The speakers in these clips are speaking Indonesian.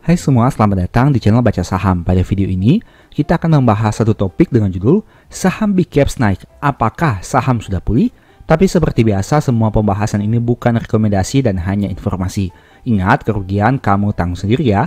Hai semua, selamat datang di channel Baca Saham. Pada video ini, kita akan membahas satu topik dengan judul Saham Big Caps naik, apakah saham sudah pulih? Tapi seperti biasa, semua pembahasan ini bukan rekomendasi dan hanya informasi. Ingat, kerugian kamu tanggung sendiri ya.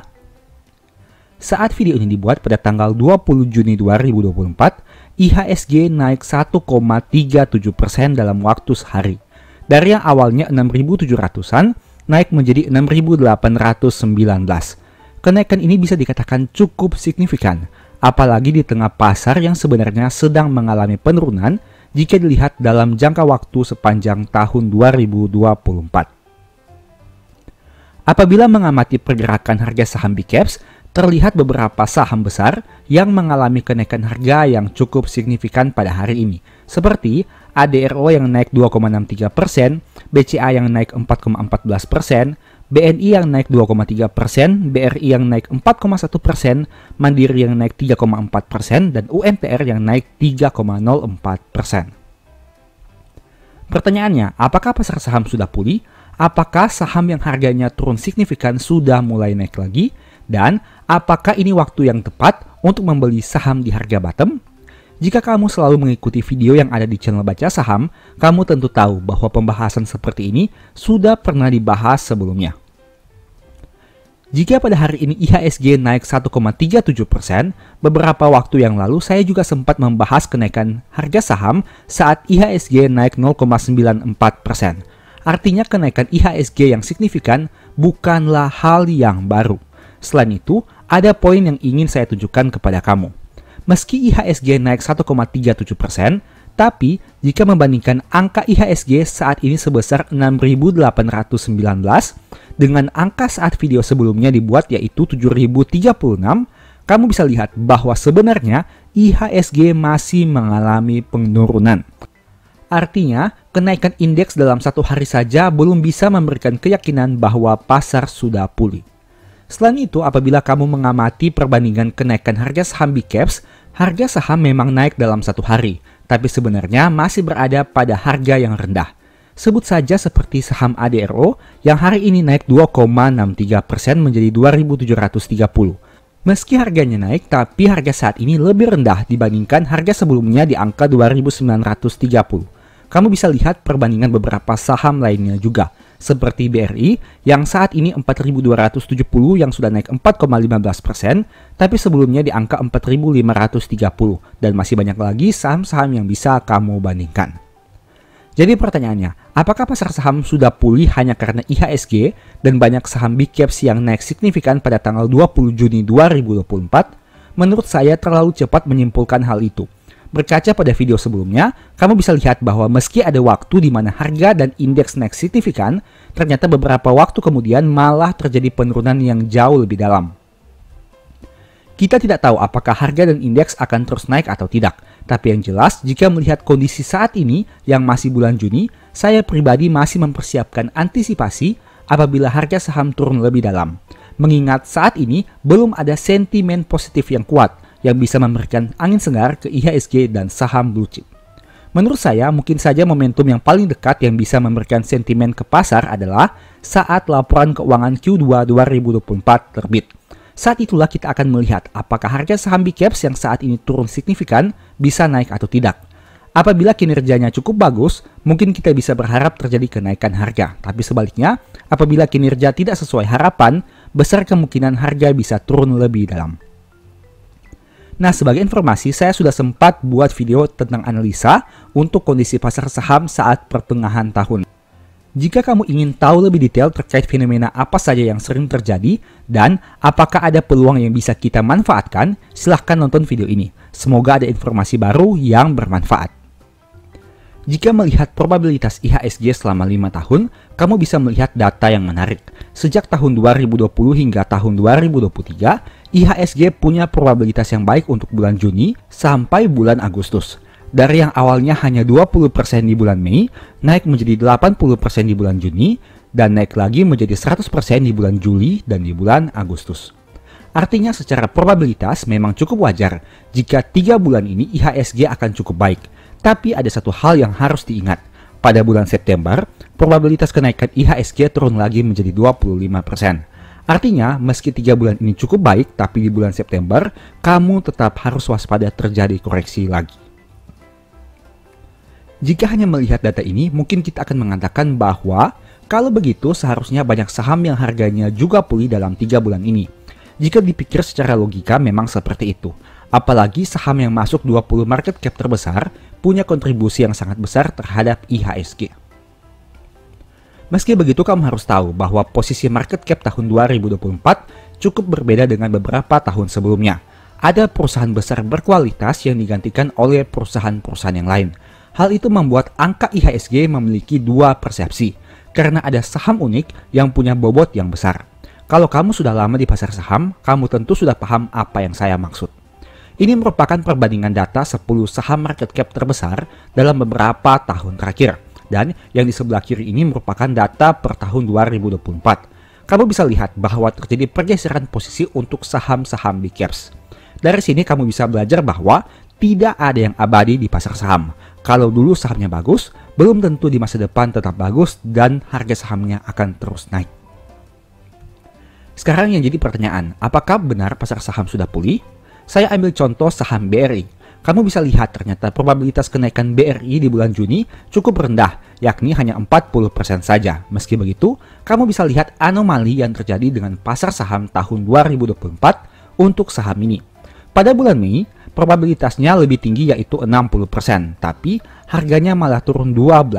Saat video ini dibuat pada tanggal 20 Juni 2024, IHSG naik 1,37% dalam waktu sehari. Dari yang awalnya 6.700-an, naik menjadi 6.819. Kenaikan ini bisa dikatakan cukup signifikan, apalagi di tengah pasar yang sebenarnya sedang mengalami penurunan jika dilihat dalam jangka waktu sepanjang tahun 2024. Apabila mengamati pergerakan harga saham Big Caps, terlihat beberapa saham besar yang mengalami kenaikan harga yang cukup signifikan pada hari ini, seperti ADRO yang naik 2,63%, BCA yang naik 4,14%, BNI yang naik 2,3%, BRI yang naik 4,1%, Mandiri yang naik 3,4%, dan UNTR yang naik 3,04%. Pertanyaannya, apakah pasar saham sudah pulih? Apakah saham yang harganya turun signifikan sudah mulai naik lagi? Dan apakah ini waktu yang tepat untuk membeli saham di harga bottom? Jika kamu selalu mengikuti video yang ada di channel Baca Saham, kamu tentu tahu bahwa pembahasan seperti ini sudah pernah dibahas sebelumnya. Jika pada hari ini IHSG naik 1,37%, beberapa waktu yang lalu saya juga sempat membahas kenaikan harga saham saat IHSG naik 0,94%. Artinya kenaikan IHSG yang signifikan bukanlah hal yang baru. Selain itu, ada poin yang ingin saya tunjukkan kepada kamu. Meski IHSG naik 1,37%, tapi jika membandingkan angka IHSG saat ini sebesar 6.819 dengan angka saat video sebelumnya dibuat yaitu 7.036, kamu bisa lihat bahwa sebenarnya IHSG masih mengalami penurunan. Artinya, kenaikan indeks dalam satu hari saja belum bisa memberikan keyakinan bahwa pasar sudah pulih. Selain itu, apabila kamu mengamati perbandingan kenaikan harga saham Big Caps, harga saham memang naik dalam satu hari, tapi sebenarnya masih berada pada harga yang rendah. Sebut saja seperti saham ADRO yang hari ini naik 2,63% menjadi 2.730. Meski harganya naik, tapi harga saat ini lebih rendah dibandingkan harga sebelumnya di angka 2.930. Kamu bisa lihat perbandingan beberapa saham lainnya juga, seperti BRI yang saat ini 4.270 yang sudah naik 4,15%, tapi sebelumnya di angka 4.530, dan masih banyak lagi saham-saham yang bisa kamu bandingkan. Jadi pertanyaannya, apakah pasar saham sudah pulih hanya karena IHSG dan banyak saham Big Caps yang naik signifikan pada tanggal 20 Juni 2024? Menurut saya terlalu cepat menyimpulkan hal itu. Berkaca pada video sebelumnya, kamu bisa lihat bahwa meski ada waktu di mana harga dan indeks naik signifikan, ternyata beberapa waktu kemudian malah terjadi penurunan yang jauh lebih dalam. Kita tidak tahu apakah harga dan indeks akan terus naik atau tidak, tapi yang jelas jika melihat kondisi saat ini yang masih bulan Juni, saya pribadi masih mempersiapkan antisipasi apabila harga saham turun lebih dalam. Mengingat saat ini belum ada sentimen positif yang kuat, yang bisa memberikan angin segar ke IHSG dan saham blue chip. Menurut saya, mungkin saja momentum yang paling dekat yang bisa memberikan sentimen ke pasar adalah saat laporan keuangan Q2 2024 terbit. Saat itulah kita akan melihat apakah harga saham Big Caps yang saat ini turun signifikan bisa naik atau tidak. Apabila kinerjanya cukup bagus, mungkin kita bisa berharap terjadi kenaikan harga. Tapi sebaliknya, apabila kinerja tidak sesuai harapan, besar kemungkinan harga bisa turun lebih dalam. Nah, sebagai informasi, saya sudah sempat buat video tentang analisa untuk kondisi pasar saham saat pertengahan tahun. Jika kamu ingin tahu lebih detail terkait fenomena apa saja yang sering terjadi dan apakah ada peluang yang bisa kita manfaatkan, silahkan nonton video ini. Semoga ada informasi baru yang bermanfaat. Jika melihat probabilitas IHSG selama 5 tahun, kamu bisa melihat data yang menarik. Sejak tahun 2020 hingga tahun 2023, IHSG punya probabilitas yang baik untuk bulan Juni sampai bulan Agustus. Dari yang awalnya hanya 20% di bulan Mei, naik menjadi 80% di bulan Juni, dan naik lagi menjadi 100% di bulan Juli dan di bulan Agustus. Artinya secara probabilitas memang cukup wajar jika 3 bulan ini IHSG akan cukup baik. Tapi ada satu hal yang harus diingat. Pada bulan September, probabilitas kenaikan IHSG turun lagi menjadi 25%. Artinya, meski 3 bulan ini cukup baik, tapi di bulan September, kamu tetap harus waspada terjadi koreksi lagi. Jika hanya melihat data ini, mungkin kita akan mengatakan bahwa kalau begitu seharusnya banyak saham yang harganya juga pulih dalam 3 bulan ini. Jika dipikir secara logika memang seperti itu. Apalagi saham yang masuk 20 market cap terbesar punya kontribusi yang sangat besar terhadap IHSG. Meski begitu, kamu harus tahu bahwa posisi market cap tahun 2024 cukup berbeda dengan beberapa tahun sebelumnya. Ada perusahaan besar berkualitas yang digantikan oleh perusahaan-perusahaan yang lain. Hal itu membuat angka IHSG memiliki dua persepsi, karena ada saham unik yang punya bobot yang besar. Kalau kamu sudah lama di pasar saham, kamu tentu sudah paham apa yang saya maksud. Ini merupakan perbandingan data 10 saham market cap terbesar dalam beberapa tahun terakhir. Dan yang di sebelah kiri ini merupakan data per tahun 2024. Kamu bisa lihat bahwa terjadi pergeseran posisi untuk saham-saham big caps. Dari sini kamu bisa belajar bahwa tidak ada yang abadi di pasar saham. Kalau dulu sahamnya bagus, belum tentu di masa depan tetap bagus dan harga sahamnya akan terus naik. Sekarang yang jadi pertanyaan, apakah benar pasar saham sudah pulih? Saya ambil contoh saham BRI. Kamu bisa lihat ternyata probabilitas kenaikan BRI di bulan Juni cukup rendah, yakni hanya 40% saja. Meski begitu, kamu bisa lihat anomali yang terjadi dengan pasar saham tahun 2024 untuk saham ini. Pada bulan Mei, probabilitasnya lebih tinggi yaitu 60%, tapi harganya malah turun 12%.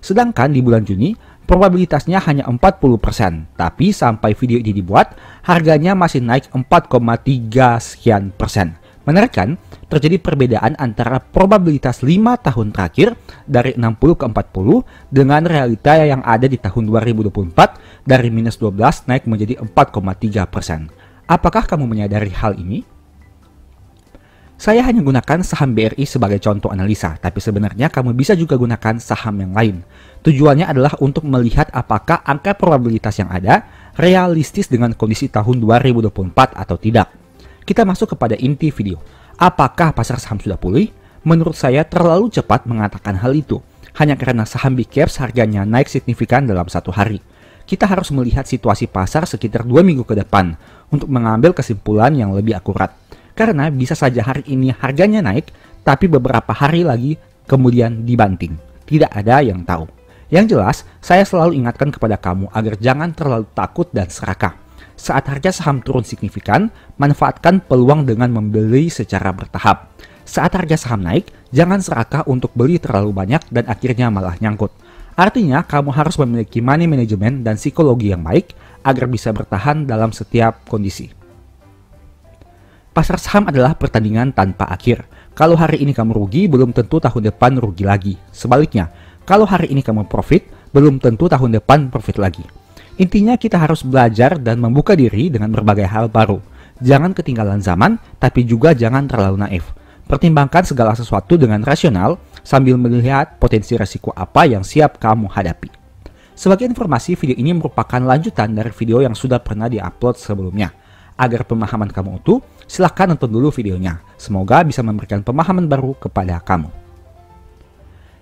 Sedangkan di bulan Juni, probabilitasnya hanya 40%, tapi sampai video ini dibuat, harganya masih naik 4,3 sekian persen. Menarik kan? Terjadi perbedaan antara probabilitas 5 tahun terakhir dari 60 ke 40 dengan realita yang ada di tahun 2024 dari minus 12 naik menjadi 4,3%. Apakah kamu menyadari hal ini? Saya hanya gunakan saham BRI sebagai contoh analisa, tapi sebenarnya kamu bisa juga gunakan saham yang lain. Tujuannya adalah untuk melihat apakah angka probabilitas yang ada realistis dengan kondisi tahun 2024 atau tidak. Kita masuk kepada inti video. Apakah pasar saham sudah pulih? Menurut saya terlalu cepat mengatakan hal itu. Hanya karena saham big caps harganya naik signifikan dalam satu hari. Kita harus melihat situasi pasar sekitar 2 minggu ke depan untuk mengambil kesimpulan yang lebih akurat. Karena bisa saja hari ini harganya naik, tapi beberapa hari lagi kemudian dibanting. Tidak ada yang tahu. Yang jelas, saya selalu ingatkan kepada kamu agar jangan terlalu takut dan serakah. Saat harga saham turun signifikan, manfaatkan peluang dengan membeli secara bertahap. Saat harga saham naik, jangan serakah untuk beli terlalu banyak dan akhirnya malah nyangkut. Artinya, kamu harus memiliki money management dan psikologi yang baik agar bisa bertahan dalam setiap kondisi. Pasar saham adalah pertandingan tanpa akhir. Kalau hari ini kamu rugi, belum tentu tahun depan rugi lagi. Sebaliknya, kalau hari ini kamu profit, belum tentu tahun depan profit lagi. Intinya kita harus belajar dan membuka diri dengan berbagai hal baru. Jangan ketinggalan zaman, tapi juga jangan terlalu naif. Pertimbangkan segala sesuatu dengan rasional sambil melihat potensi resiko apa yang siap kamu hadapi. Sebagai informasi, video ini merupakan lanjutan dari video yang sudah pernah diupload sebelumnya. Agar pemahaman kamu utuh, silahkan nonton dulu videonya. Semoga bisa memberikan pemahaman baru kepada kamu.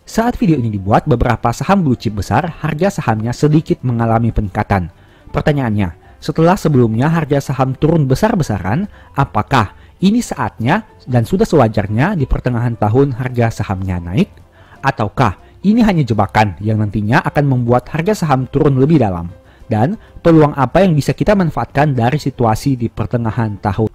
Saat video ini dibuat, beberapa saham blue chip besar, harga sahamnya sedikit mengalami peningkatan. Pertanyaannya, setelah sebelumnya harga saham turun besar-besaran, apakah ini saatnya dan sudah sewajarnya di pertengahan tahun harga sahamnya naik? Ataukah ini hanya jebakan yang nantinya akan membuat harga saham turun lebih dalam? Dan peluang apa yang bisa kita manfaatkan dari situasi di pertengahan tahun?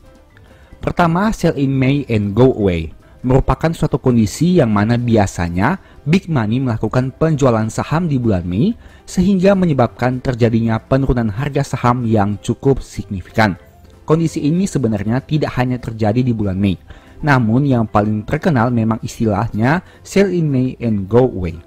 Pertama, sell in May and go away. Merupakan suatu kondisi yang mana biasanya big money melakukan penjualan saham di bulan Mei sehingga menyebabkan terjadinya penurunan harga saham yang cukup signifikan. Kondisi ini sebenarnya tidak hanya terjadi di bulan Mei, namun yang paling terkenal memang istilahnya sell in May and go away.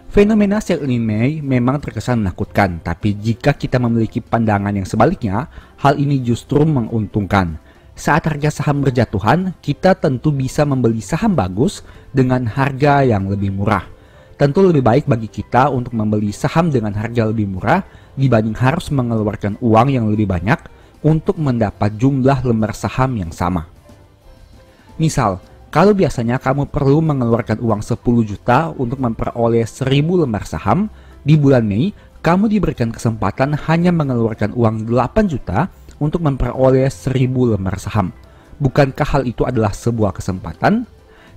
Fenomena sell in May memang terkesan menakutkan, tapi jika kita memiliki pandangan yang sebaliknya, hal ini justru menguntungkan. Saat harga saham berjatuhan, kita tentu bisa membeli saham bagus dengan harga yang lebih murah. Tentu lebih baik bagi kita untuk membeli saham dengan harga lebih murah dibanding harus mengeluarkan uang yang lebih banyak untuk mendapat jumlah lembar saham yang sama. Misal, kalau biasanya kamu perlu mengeluarkan uang 10 juta untuk memperoleh 1000 lembar saham, di bulan Mei kamu diberikan kesempatan hanya mengeluarkan uang 8 juta untuk memperoleh 1000 lembar saham. Bukankah hal itu adalah sebuah kesempatan?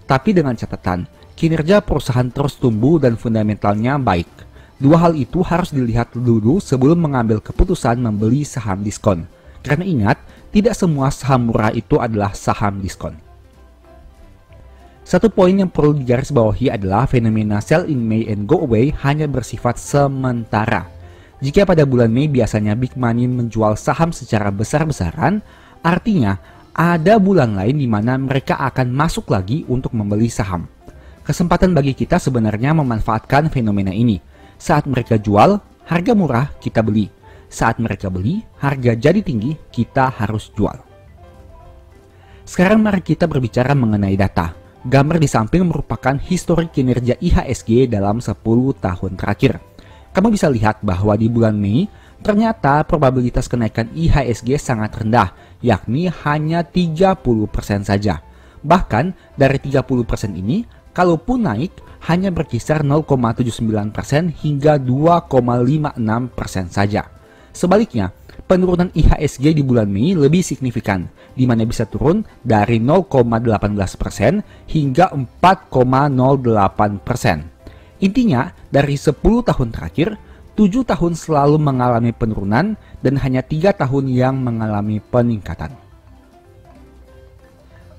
Tapi dengan catatan, kinerja perusahaan terus tumbuh dan fundamentalnya baik. Dua hal itu harus dilihat dulu sebelum mengambil keputusan membeli saham diskon. Karena ingat, tidak semua saham murah itu adalah saham diskon. Satu poin yang perlu digarisbawahi adalah fenomena sell in May and go away hanya bersifat sementara. Jika pada bulan Mei biasanya big money menjual saham secara besar-besaran, artinya ada bulan lain di mana mereka akan masuk lagi untuk membeli saham. Kesempatan bagi kita sebenarnya memanfaatkan fenomena ini. Saat mereka jual, harga murah kita beli. Saat mereka beli, harga jadi tinggi, kita harus jual. Sekarang mari kita berbicara mengenai data. Gambar di samping merupakan histori kinerja IHSG dalam 10 tahun terakhir. Kamu bisa lihat bahwa di bulan Mei, ternyata probabilitas kenaikan IHSG sangat rendah, yakni hanya 30% saja. Bahkan dari 30% ini, kalaupun naik, hanya berkisar 0,79% hingga 2,56% saja. Sebaliknya, penurunan IHSG di bulan Mei lebih signifikan, di mana bisa turun dari 0,18% hingga 4,08%. Intinya, dari 10 tahun terakhir, 7 tahun selalu mengalami penurunan dan hanya 3 tahun yang mengalami peningkatan.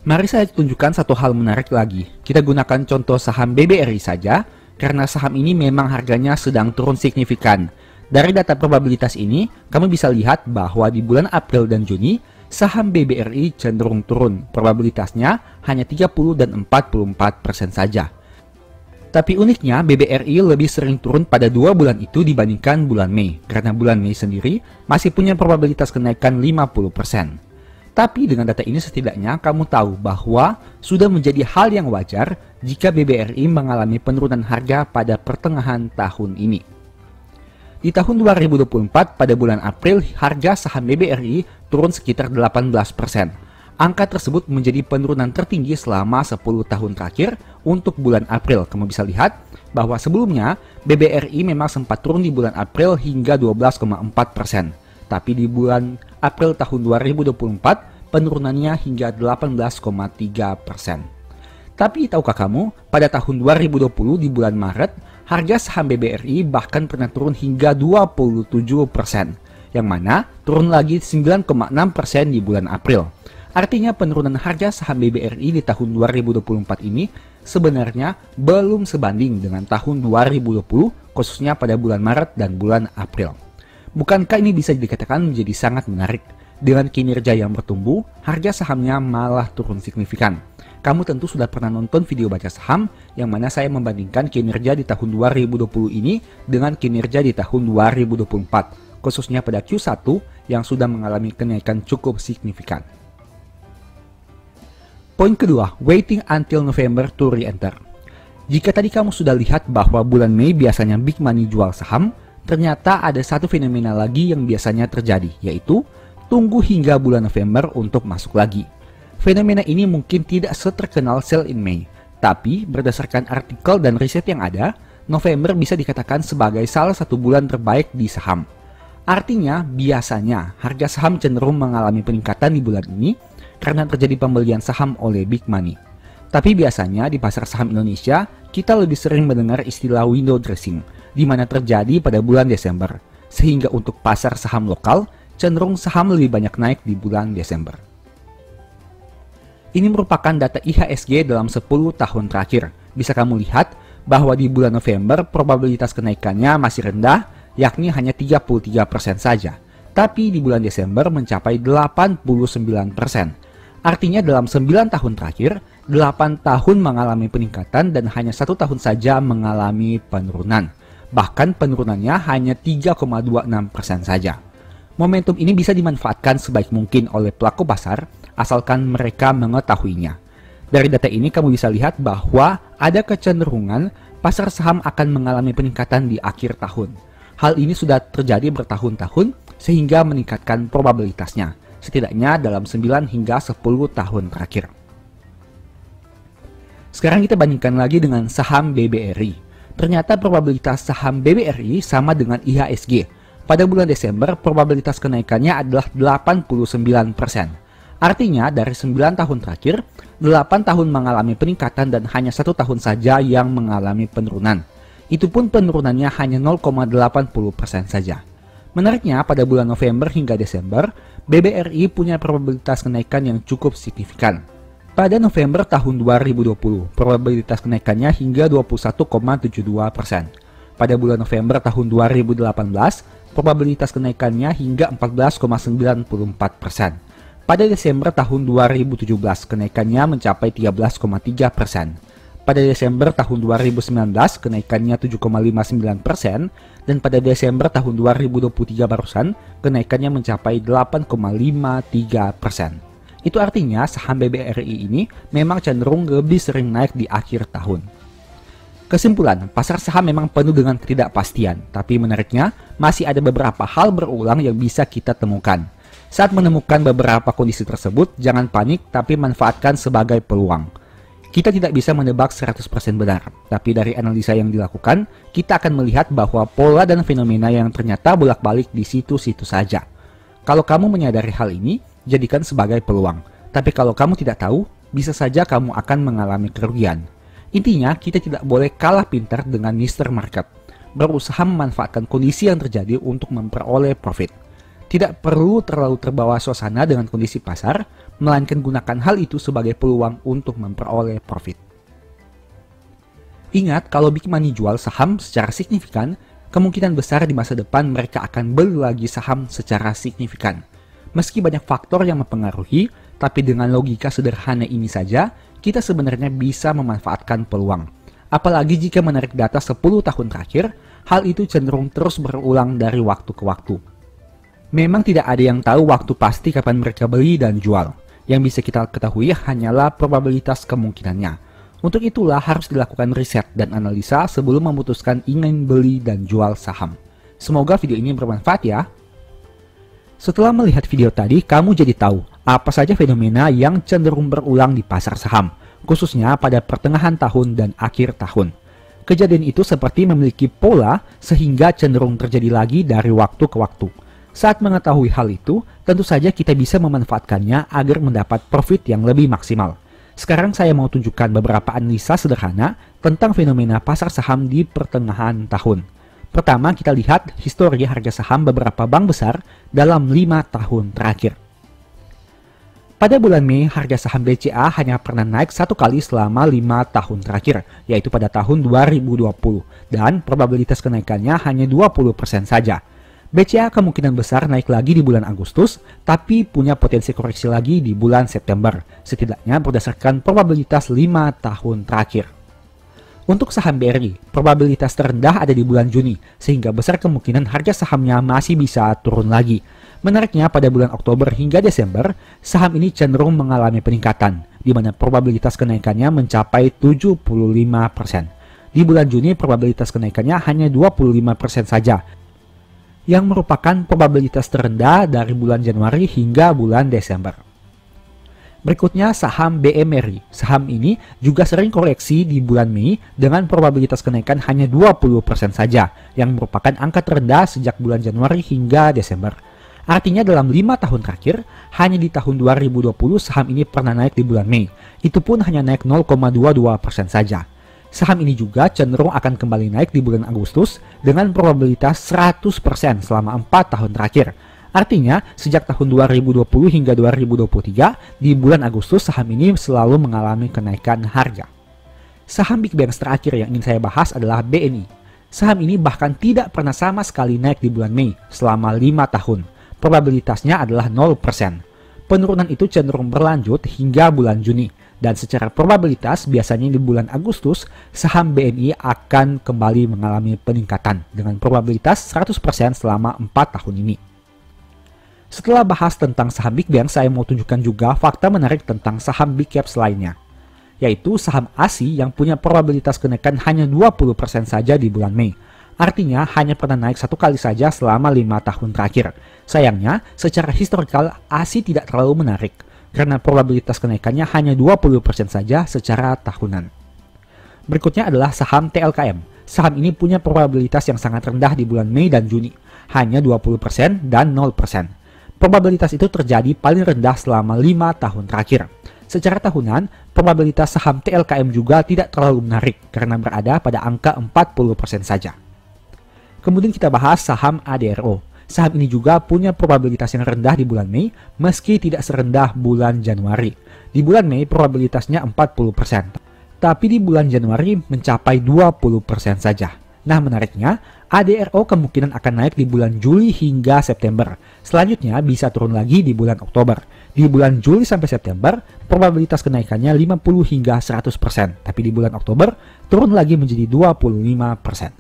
Mari saya tunjukkan satu hal menarik lagi. Kita gunakan contoh saham BBRI saja, karena saham ini memang harganya sedang turun signifikan. Dari data probabilitas ini, kamu bisa lihat bahwa di bulan April dan Juni, saham BBRI cenderung turun. Probabilitasnya hanya 30 dan 44% saja. Tapi uniknya, BBRI lebih sering turun pada 2 bulan itu dibandingkan bulan Mei, karena bulan Mei sendiri masih punya probabilitas kenaikan 50%. Tapi dengan data ini setidaknya kamu tahu bahwa sudah menjadi hal yang wajar jika BBRI mengalami penurunan harga pada pertengahan tahun ini. Di tahun 2024 pada bulan April, harga saham BBRI turun sekitar 18%. Angka tersebut menjadi penurunan tertinggi selama 10 tahun terakhir untuk bulan April. Kamu bisa lihat bahwa sebelumnya BBRI memang sempat turun di bulan April hingga 12,4%. Tapi di bulan April tahun 2024, penurunannya hingga 18,3%. Tapi tahukah kamu, pada tahun 2020 di bulan Maret, harga saham BBRI bahkan pernah turun hingga 27%, yang mana turun lagi 9,6% di bulan April. Artinya penurunan harga saham BBRI di tahun 2024 ini sebenarnya belum sebanding dengan tahun 2020, khususnya pada bulan Maret dan bulan April. Bukankah ini bisa dikatakan menjadi sangat menarik? Dengan kinerja yang bertumbuh, harga sahamnya malah turun signifikan. Kamu tentu sudah pernah nonton video baca saham yang mana saya membandingkan kinerja di tahun 2020 ini dengan kinerja di tahun 2024, khususnya pada Q1 yang sudah mengalami kenaikan cukup signifikan. Poin kedua, waiting until November to re-enter. Jika tadi kamu sudah lihat bahwa bulan Mei biasanya big money jual saham, ternyata ada satu fenomena lagi yang biasanya terjadi, yaitu tunggu hingga bulan November untuk masuk lagi. Fenomena ini mungkin tidak seterkenal sell in May, tapi berdasarkan artikel dan riset yang ada, November bisa dikatakan sebagai salah satu bulan terbaik di saham. Artinya, biasanya harga saham cenderung mengalami peningkatan di bulan ini karena terjadi pembelian saham oleh big money. Tapi biasanya di pasar saham Indonesia, kita lebih sering mendengar istilah window dressing, di mana terjadi pada bulan Desember. Sehingga untuk pasar saham lokal, cenderung saham lebih banyak naik di bulan Desember. Ini merupakan data IHSG dalam 10 tahun terakhir. Bisa kamu lihat bahwa di bulan November probabilitas kenaikannya masih rendah, yakni hanya 33% saja. Tapi di bulan Desember mencapai 89%. Artinya dalam 9 tahun terakhir, 8 tahun mengalami peningkatan dan hanya 1 tahun saja mengalami penurunan. Bahkan penurunannya hanya 3,26% saja. Momentum ini bisa dimanfaatkan sebaik mungkin oleh pelaku pasar, asalkan mereka mengetahuinya. Dari data ini kamu bisa lihat bahwa ada kecenderungan pasar saham akan mengalami peningkatan di akhir tahun. Hal ini sudah terjadi bertahun-tahun sehingga meningkatkan probabilitasnya, setidaknya dalam 9 hingga 10 tahun terakhir. Sekarang kita bandingkan lagi dengan saham BBRI. Ternyata probabilitas saham BBRI sama dengan IHSG. Pada bulan Desember, probabilitas kenaikannya adalah 89%. Artinya, dari 9 tahun terakhir, 8 tahun mengalami peningkatan dan hanya 1 tahun saja yang mengalami penurunan. Itu pun penurunannya hanya 0,80% saja. Menariknya, pada bulan November hingga Desember, BBRI punya probabilitas kenaikan yang cukup signifikan. Pada November tahun 2020, probabilitas kenaikannya hingga 21,72%. Pada bulan November tahun 2018, probabilitas kenaikannya hingga 14,94%. Pada Desember tahun 2017, kenaikannya mencapai 13,3%. Pada Desember tahun 2019, kenaikannya 7,59%. Dan pada Desember tahun 2023 barusan, kenaikannya mencapai 8,53%. Itu artinya saham BBRI ini memang cenderung lebih sering naik di akhir tahun. Kesimpulan, pasar saham memang penuh dengan ketidakpastian, tapi menariknya masih ada beberapa hal berulang yang bisa kita temukan. Saat menemukan beberapa kondisi tersebut, jangan panik tapi manfaatkan sebagai peluang. Kita tidak bisa menebak 100% benar, tapi dari analisa yang dilakukan, kita akan melihat bahwa pola dan fenomena yang ternyata bolak-balik di situ-situ saja. Kalau kamu menyadari hal ini, jadikan sebagai peluang. Tapi kalau kamu tidak tahu, bisa saja kamu akan mengalami kerugian. Intinya, kita tidak boleh kalah pintar dengan Mr. Market. Berusaha memanfaatkan kondisi yang terjadi untuk memperoleh profit. Tidak perlu terlalu terbawa suasana dengan kondisi pasar, melainkan gunakan hal itu sebagai peluang untuk memperoleh profit. Ingat, kalau Big Money jual saham secara signifikan, kemungkinan besar di masa depan mereka akan beli lagi saham secara signifikan. Meski banyak faktor yang mempengaruhi, tapi dengan logika sederhana ini saja, kita sebenarnya bisa memanfaatkan peluang. Apalagi jika menarik data 10 tahun terakhir, hal itu cenderung terus berulang dari waktu ke waktu. Memang tidak ada yang tahu waktu pasti kapan mereka beli dan jual. Yang bisa kita ketahui hanyalah probabilitas kemungkinannya. Untuk itulah harus dilakukan riset dan analisa sebelum memutuskan ingin beli dan jual saham. Semoga video ini bermanfaat ya. Setelah melihat video tadi, kamu jadi tahu apa saja fenomena yang cenderung berulang di pasar saham, khususnya pada pertengahan tahun dan akhir tahun. Kejadian itu seperti memiliki pola sehingga cenderung terjadi lagi dari waktu ke waktu. Saat mengetahui hal itu, tentu saja kita bisa memanfaatkannya agar mendapat profit yang lebih maksimal. Sekarang saya mau tunjukkan beberapa analisa sederhana tentang fenomena pasar saham di pertengahan tahun. Pertama, kita lihat histori harga saham beberapa bank besar dalam 5 tahun terakhir. Pada bulan Mei, harga saham BCA hanya pernah naik 1 kali selama 5 tahun terakhir, yaitu pada tahun 2020, dan probabilitas kenaikannya hanya 20% saja. BCA kemungkinan besar naik lagi di bulan Agustus, tapi punya potensi koreksi lagi di bulan September, setidaknya berdasarkan probabilitas 5 tahun terakhir. Untuk saham BRI, probabilitas terendah ada di bulan Juni, sehingga besar kemungkinan harga sahamnya masih bisa turun lagi. Menariknya, pada bulan Oktober hingga Desember, saham ini cenderung mengalami peningkatan, di mana probabilitas kenaikannya mencapai 75%. Di bulan Juni, probabilitas kenaikannya hanya 25% saja, yang merupakan probabilitas terendah dari bulan Januari hingga bulan Desember. Berikutnya saham BMRI. Saham ini juga sering koreksi di bulan Mei dengan probabilitas kenaikan hanya 20% saja, yang merupakan angka terendah sejak bulan Januari hingga Desember. Artinya dalam 5 tahun terakhir, hanya di tahun 2020 saham ini pernah naik di bulan Mei. Itu pun hanya naik 0,22% saja. Saham ini juga cenderung akan kembali naik di bulan Agustus dengan probabilitas 100% selama 4 tahun terakhir. Artinya, sejak tahun 2020 hingga 2023, di bulan Agustus saham ini selalu mengalami kenaikan harga. Saham Big Banks terakhir yang ingin saya bahas adalah BNI. Saham ini bahkan tidak pernah sama sekali naik di bulan Mei selama 5 tahun. Probabilitasnya adalah 0%. Penurunan itu cenderung berlanjut hingga bulan Juni. Dan secara probabilitas biasanya di bulan Agustus, saham BNI akan kembali mengalami peningkatan dengan probabilitas 100% selama 4 tahun ini. Setelah bahas tentang saham Big Bank, saya mau tunjukkan juga fakta menarik tentang saham Big Caps lainnya, yaitu saham ASI yang punya probabilitas kenaikan hanya 20% saja di bulan Mei. Artinya hanya pernah naik 1 kali saja selama 5 tahun terakhir. Sayangnya, secara historikal ASI tidak terlalu menarik, karena probabilitas kenaikannya hanya 20% saja secara tahunan. Berikutnya adalah saham TLKM. saham ini punya probabilitas yang sangat rendah di bulan Mei dan Juni, hanya 20% dan 0%. Probabilitas itu terjadi paling rendah selama 5 tahun terakhir. Secara tahunan, probabilitas saham TLKM juga tidak terlalu menarik karena berada pada angka 40% saja. Kemudian kita bahas saham ADRO. Saham ini juga punya probabilitas yang rendah di bulan Mei, meski tidak serendah bulan Januari. Di bulan Mei probabilitasnya 40%, tapi di bulan Januari mencapai 20% saja. Nah, menariknya, ADRO kemungkinan akan naik di bulan Juli hingga September. Selanjutnya bisa turun lagi di bulan Oktober. Di bulan Juli sampai September, probabilitas kenaikannya 50 hingga 100%, tapi di bulan Oktober turun lagi menjadi 25%.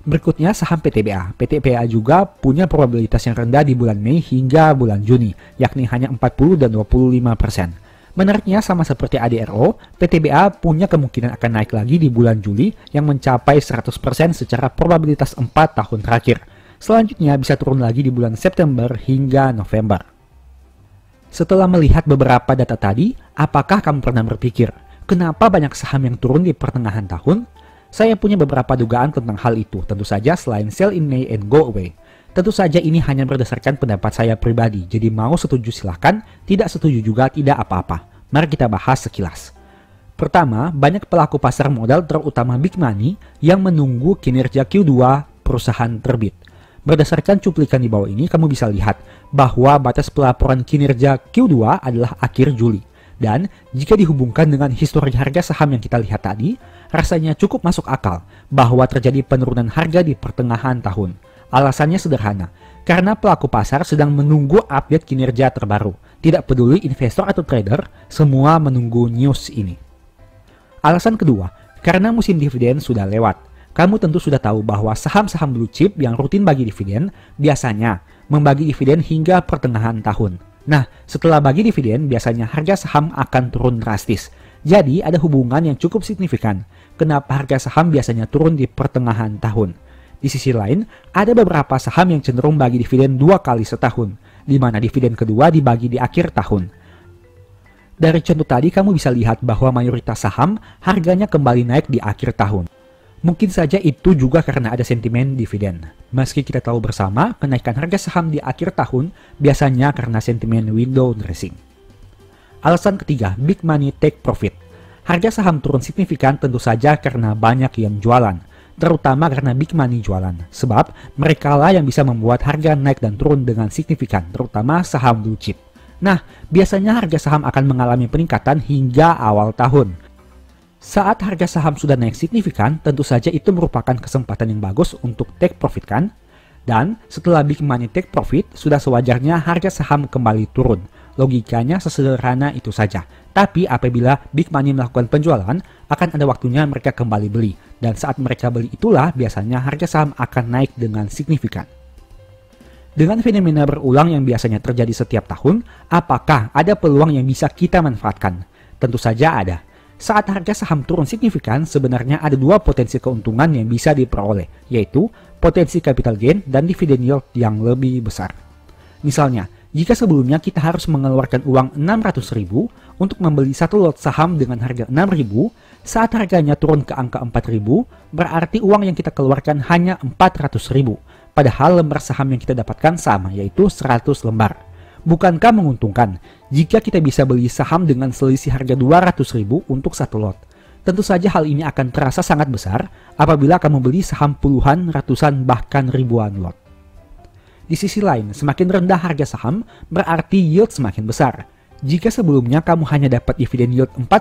Berikutnya saham PTBA. PTBA juga punya probabilitas yang rendah di bulan Mei hingga bulan Juni, yakni hanya 40 dan 25%. Menariknya sama seperti ADRO, PTBA punya kemungkinan akan naik lagi di bulan Juli yang mencapai 100% secara probabilitas 4 tahun terakhir. Selanjutnya bisa turun lagi di bulan September hingga November. Setelah melihat beberapa data tadi, apakah kamu pernah berpikir, kenapa banyak saham yang turun di pertengahan tahun? Saya punya beberapa dugaan tentang hal itu, tentu saja selain sell in May and go away. Tentu saja ini hanya berdasarkan pendapat saya pribadi, jadi mau setuju silahkan, tidak setuju juga tidak apa-apa. Mari kita bahas sekilas. Pertama, banyak pelaku pasar modal terutama big money yang menunggu kinerja Q2 perusahaan terbit. Berdasarkan cuplikan di bawah ini, kamu bisa lihat bahwa batas pelaporan kinerja Q2 adalah akhir Juli. Dan jika dihubungkan dengan histori harga saham yang kita lihat tadi, rasanya cukup masuk akal bahwa terjadi penurunan harga di pertengahan tahun. Alasannya sederhana, karena pelaku pasar sedang menunggu update kinerja terbaru. Tidak peduli investor atau trader, semua menunggu news ini. Alasan kedua, karena musim dividen sudah lewat. Kamu tentu sudah tahu bahwa saham-saham blue chip yang rutin bagi dividen biasanya membagi dividen hingga pertengahan tahun. Nah, setelah bagi dividen, biasanya harga saham akan turun drastis. Jadi, ada hubungan yang cukup signifikan. Kenapa harga saham biasanya turun di pertengahan tahun? Di sisi lain, ada beberapa saham yang cenderung bagi dividen 2 kali setahun, di mana dividen kedua dibagi di akhir tahun. Dari contoh tadi, kamu bisa lihat bahwa mayoritas saham harganya kembali naik di akhir tahun. Mungkin saja itu juga karena ada sentimen dividen. Meski kita tahu bersama, kenaikan harga saham di akhir tahun biasanya karena sentimen window dressing. Alasan ketiga, big money take profit. Harga saham turun signifikan tentu saja karena banyak yang jualan, terutama karena big money jualan. Sebab mereka lah yang bisa membuat harga naik dan turun dengan signifikan, terutama saham blue chip. Nah, biasanya harga saham akan mengalami peningkatan hingga awal tahun. Saat harga saham sudah naik signifikan, tentu saja itu merupakan kesempatan yang bagus untuk take profit kan? Dan setelah big money take profit, sudah sewajarnya harga saham kembali turun. Logikanya sesederhana itu saja. Tapi apabila big money melakukan penjualan, akan ada waktunya mereka kembali beli. Dan saat mereka beli itulah biasanya harga saham akan naik dengan signifikan. Dengan fenomena berulang yang biasanya terjadi setiap tahun, apakah ada peluang yang bisa kita manfaatkan? Tentu saja ada. Saat harga saham turun signifikan, sebenarnya ada dua potensi keuntungan yang bisa diperoleh, yaitu potensi capital gain dan dividend yield yang lebih besar. Misalnya, jika sebelumnya kita harus mengeluarkan uang 600.000 untuk membeli satu lot saham dengan harga 6.000, saat harganya turun ke angka 4.000, berarti uang yang kita keluarkan hanya 400.000, padahal lembar saham yang kita dapatkan sama, yaitu 100 lembar. Bukankah menguntungkan jika kita bisa beli saham dengan selisih harga 200.000 untuk satu lot? Tentu saja hal ini akan terasa sangat besar apabila kamu beli saham puluhan, ratusan, bahkan ribuan lot. Di sisi lain, semakin rendah harga saham berarti yield semakin besar. Jika sebelumnya kamu hanya dapat dividen yield 4%,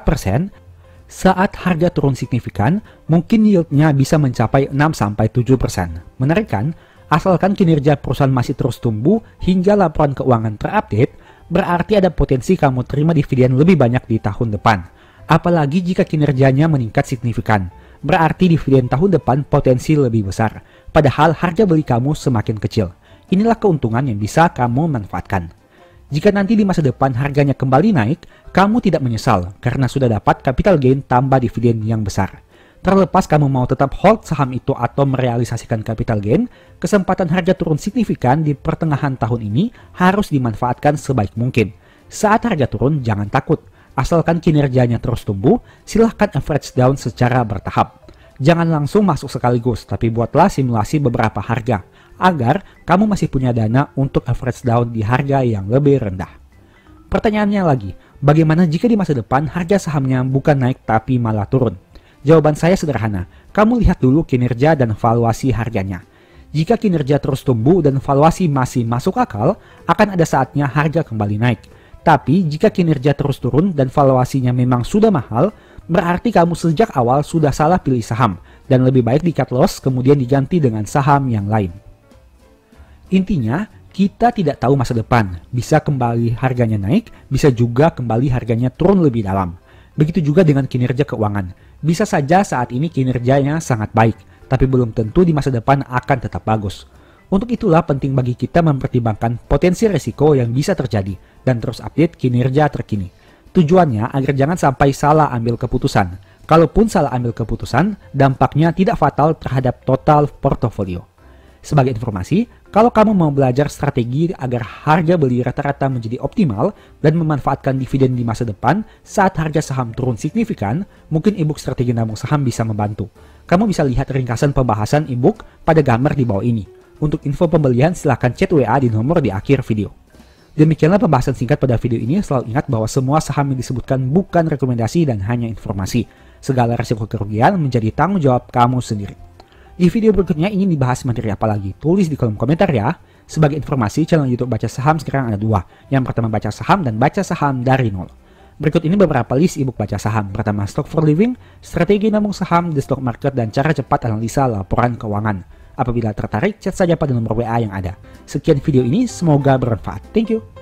saat harga turun signifikan, mungkin yieldnya bisa mencapai 6-7%. Menarik kan? Asalkan kinerja perusahaan masih terus tumbuh hingga laporan keuangan terupdate, berarti ada potensi kamu terima dividen lebih banyak di tahun depan. Apalagi jika kinerjanya meningkat signifikan, berarti dividen tahun depan potensi lebih besar, padahal harga beli kamu semakin kecil. Inilah keuntungan yang bisa kamu manfaatkan. Jika nanti di masa depan harganya kembali naik, kamu tidak menyesal karena sudah dapat capital gain tambah dividen yang besar. Terlepas kamu mau tetap hold saham itu atau merealisasikan capital gain, kesempatan harga turun signifikan di pertengahan tahun ini harus dimanfaatkan sebaik mungkin. Saat harga turun, jangan takut. Asalkan kinerjanya terus tumbuh, silahkan average down secara bertahap. Jangan langsung masuk sekaligus, tapi buatlah simulasi beberapa harga, agar kamu masih punya dana untuk average down di harga yang lebih rendah. Pertanyaannya lagi, bagaimana jika di masa depan harga sahamnya bukan naik tapi malah turun? Jawaban saya sederhana, kamu lihat dulu kinerja dan valuasi harganya. Jika kinerja terus tumbuh dan valuasi masih masuk akal, akan ada saatnya harga kembali naik. Tapi jika kinerja terus turun dan valuasinya memang sudah mahal, berarti kamu sejak awal sudah salah pilih saham dan lebih baik di cut loss kemudian diganti dengan saham yang lain. Intinya, kita tidak tahu masa depan, bisa kembali harganya naik, bisa juga kembali harganya turun lebih dalam. Begitu juga dengan kinerja keuangan. Bisa saja saat ini kinerjanya sangat baik, tapi belum tentu di masa depan akan tetap bagus. Untuk itulah penting bagi kita mempertimbangkan potensi risiko yang bisa terjadi dan terus update kinerja terkini. Tujuannya agar jangan sampai salah ambil keputusan. Kalaupun salah ambil keputusan, dampaknya tidak fatal terhadap total portofolio. Sebagai informasi, kalau kamu mau belajar strategi agar harga beli rata-rata menjadi optimal dan memanfaatkan dividen di masa depan saat harga saham turun signifikan, mungkin ebook strategi nabung saham bisa membantu. Kamu bisa lihat ringkasan pembahasan ebook pada gambar di bawah ini. Untuk info pembelian silahkan chat WA di nomor di akhir video. Demikianlah pembahasan singkat pada video ini. Selalu ingat bahwa semua saham yang disebutkan bukan rekomendasi dan hanya informasi. Segala risiko kerugian menjadi tanggung jawab kamu sendiri. Di video berikutnya ingin dibahas materi apa lagi? Tulis di kolom komentar ya. Sebagai informasi, channel YouTube Baca Saham sekarang ada dua. Yang pertama Baca Saham dan Baca Saham dari nol. Berikut ini beberapa list ebook Baca Saham. Pertama Stock for Living, Strategi Nabung Saham, The Stock Market, dan Cara Cepat Analisa Laporan Keuangan. Apabila tertarik, chat saja pada nomor WA yang ada. Sekian video ini, semoga bermanfaat. Thank you.